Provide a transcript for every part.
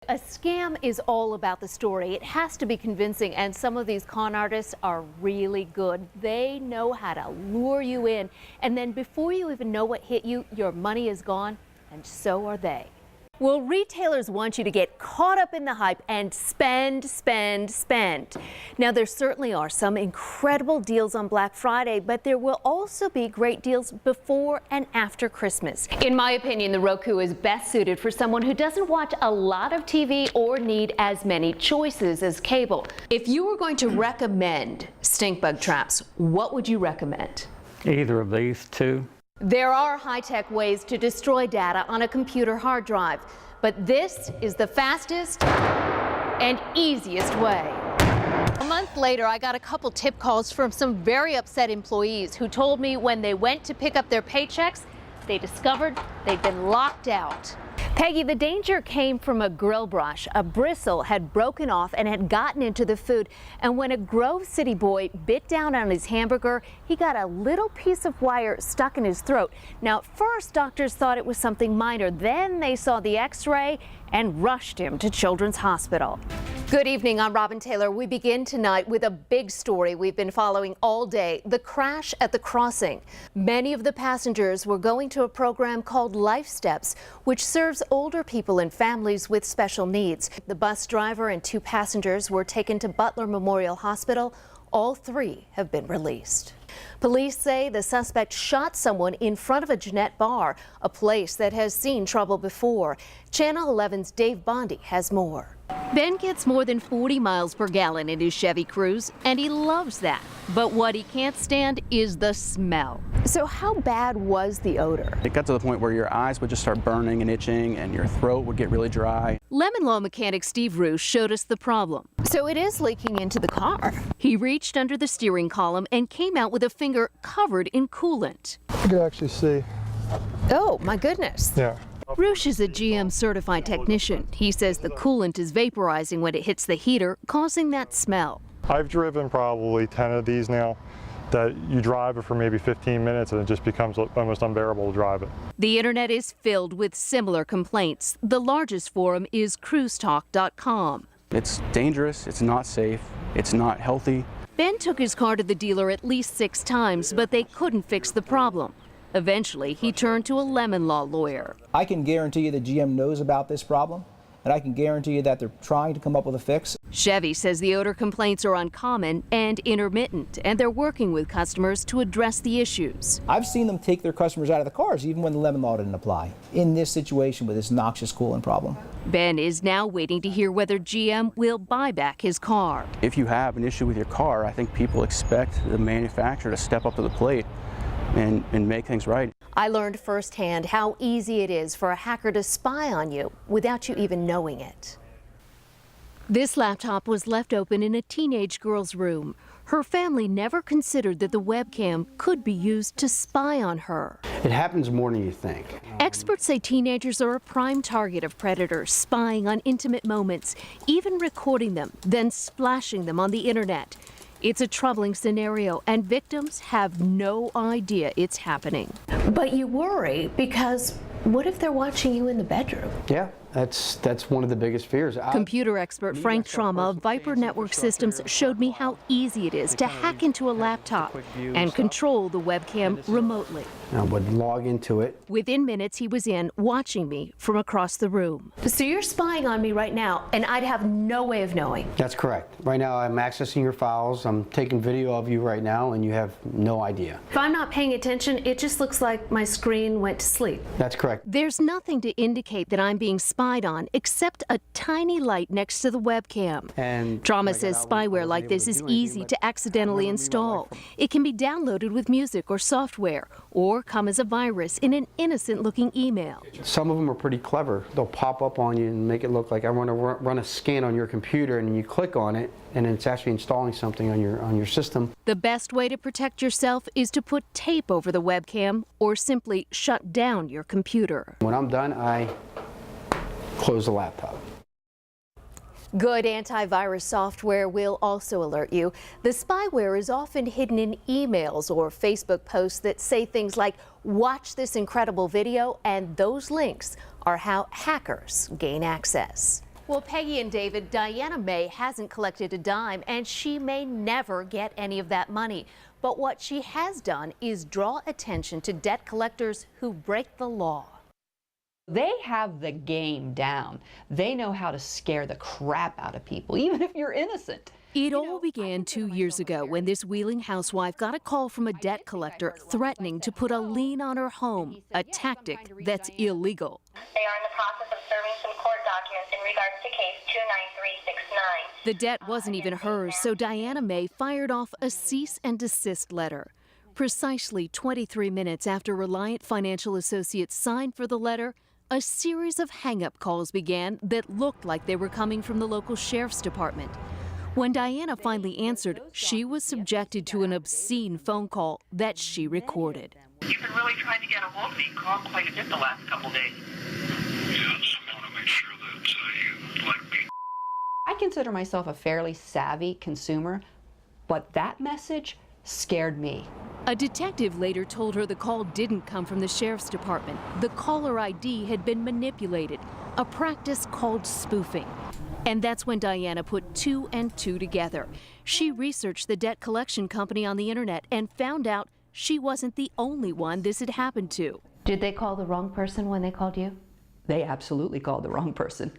A scam is all about the story. It has to be convincing, and some of these con artists are really good. They know how to lure you in, and then before you even know what hit you, your money is gone, and so are they. Well, retailers want you to get caught up in the hype and spend, spend, spend. Now, there certainly are some incredible deals on Black Friday, but there will also be great deals before and after Christmas. In my opinion, the Roku is best suited for someone who doesn't watch a lot of TV or need as many choices as cable. If you were going to recommend stink bug traps, what would you recommend? Either of these two. There are high-tech ways to destroy data on a computer hard drive, but this is the fastest and easiest way. A month later, I got a couple tip calls from some very upset employees who told me when they went to pick up their paychecks, they discovered they'd been locked out. Peggy, the danger came from a grill brush. A bristle had broken off and had gotten into the food. And when a Grove City boy bit down on his hamburger, he got a little piece of wire stuck in his throat. Now, at first, doctors thought it was something minor. Then they saw the x-ray and rushed him to Children's Hospital. Good evening, I'm Robin Taylor. We begin tonight with a big story we've been following all day, the crash at the crossing. Many of the passengers were going to a program called Life Steps, which serves older people and families with special needs. The bus driver and 2 passengers were taken to Butler Memorial Hospital. All 3 have been released. Police say the suspect shot someone in front of a Jeanette bar, a place that has seen trouble before. Channel 11's Dave Bondi has more. Ben gets more than 40 miles per gallon in his Chevy Cruze, and he loves that. But what he can't stand is the smell. So how bad was the odor? It got to the point where your eyes would just start burning and itching, and your throat would get really dry. Lemon Law mechanic Steve Roos showed us the problem. So it is leaking into the car. He reached under the steering column and came out with a finger covered in coolant. You can actually see. Oh, my goodness. Yeah. Roosh is a GM certified technician. He says the coolant is vaporizing when it hits the heater, causing that smell. I've driven probably 10 of these now that you drive it for maybe 15 minutes and it just becomes almost unbearable to drive it. The internet is filled with similar complaints. The largest forum is cruisetalk.com. It's dangerous, it's not safe, it's not healthy. Ben took his car to the dealer at least 6 times, but they couldn't fix the problem. Eventually, he turned to a Lemon Law lawyer. I can guarantee you that GM knows about this problem, and I can guarantee you that they're trying to come up with a fix. Chevy says the odor complaints are uncommon and intermittent, and they're working with customers to address the issues. I've seen them take their customers out of the cars even when the Lemon Law didn't apply in this situation with this noxious coolant problem. Ben is now waiting to hear whether GM will buy back his car. If you have an issue with your car, I think people expect the manufacturer to step up to the plate and make things right. I learned firsthand how easy it is for a hacker to spy on you without you even knowing it. This laptop was left open in a teenage girl's room. Her family never considered that the webcam could be used to spy on her. It happens more than you think. Experts say teenagers are a prime target of predators, spying on intimate moments, even recording them, then splashing them on the internet. It's a troubling scenario, and victims have no idea it's happening. But you worry because what if they're watching you in the bedroom? Yeah, that's one of the biggest fears. Computer expert Frank Trauma of Viper Network Systems showed me how easy it is to hack into a laptop and control the webcam remotely. I would log into it. Within minutes, he was in, watching me from across the room. So you're spying on me right now, and I'd have no way of knowing. That's correct. Right now, I'm accessing your files. I'm taking video of you right now, and you have no idea. If I'm not paying attention, it just looks like my screen went to sleep. That's correct. There's nothing to indicate that I'm being spied on except a tiny light next to the webcam. And Trauma says spyware like this is easy to accidentally install. It can be downloaded with music or software, or come as a virus in an innocent-looking email. Some of them are pretty clever. They'll pop up on you and make it look like I want to run a scan on your computer, and you click on it, and it's actually installing something on your system. The best way to protect yourself is to put tape over the webcam or simply shut down your computer. When I'm done, I close the laptop. Good antivirus software will also alert you. The spyware is often hidden in emails or Facebook posts that say things like, watch this incredible video, and those links are how hackers gain access. Well, Peggy and David, Diana May hasn't collected a dime, and she may never get any of that money. But what she has done is draw attention to debt collectors who break the law. They have the game down. They know how to scare the crap out of people, even if you're innocent. It all began 2 years ago when this Wheeling housewife got a call from a debt collector threatening to put a lien on her home, a tactic that's illegal. They are in the process of serving some court documents in regards to case 29369. The debt wasn't even hers, so Diana May fired off a cease and desist letter. Precisely 23 minutes after Reliant Financial Associates signed for the letter, a series of hang-up calls began that looked like they were coming from the local sheriff's department. When Diana finally answered, she was subjected to an obscene phone call that she recorded. You've been really trying to get a hold of me. You called quite a bit the last couple days. Yes, I want to make sure that you like me. I consider myself a fairly savvy consumer, but that message scared me. A detective later told her the call didn't come from the sheriff's department. The caller ID had been manipulated, a practice called spoofing. And that's when Diana put 2 and 2 together. She researched the debt collection company on the internet and found out she wasn't the only one this had happened to. Did they call the wrong person when they called you? They absolutely called the wrong person.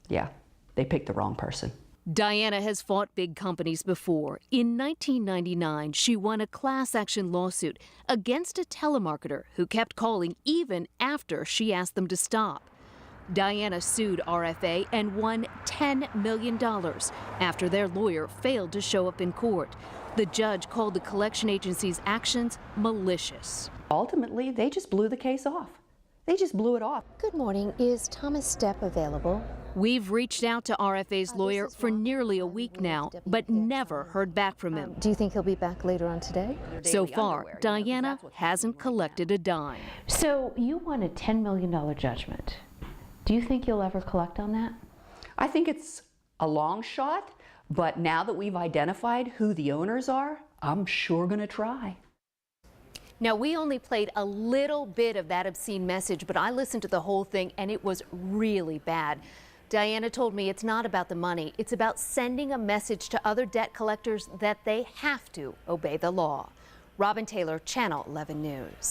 Yeah, they picked the wrong person. Diana has fought big companies before. In 1999, she won a class action lawsuit against a telemarketer who kept calling even after she asked them to stop. Diana sued RFA and won $10 million after their lawyer failed to show up in court. The judge called the collection agency's actions malicious. Ultimately, they just blew the case off. They just blew it off. Good morning. Is Thomas Stepp available? We've reached out to RFA's lawyer for nearly a week now, but never heard back from him. Do you think he'll be back later on today? So far, Diana hasn't collected a dime. So you won a $10 million judgment. Do you think you'll ever collect on that? I think it's a long shot, but now that we've identified who the owners are, I'm sure gonna try. Now, we only played a little bit of that obscene message, but I listened to the whole thing and it was really bad. Diana told me it's not about the money. It's about sending a message to other debt collectors that they have to obey the law. Robin Taylor, Channel 11 News.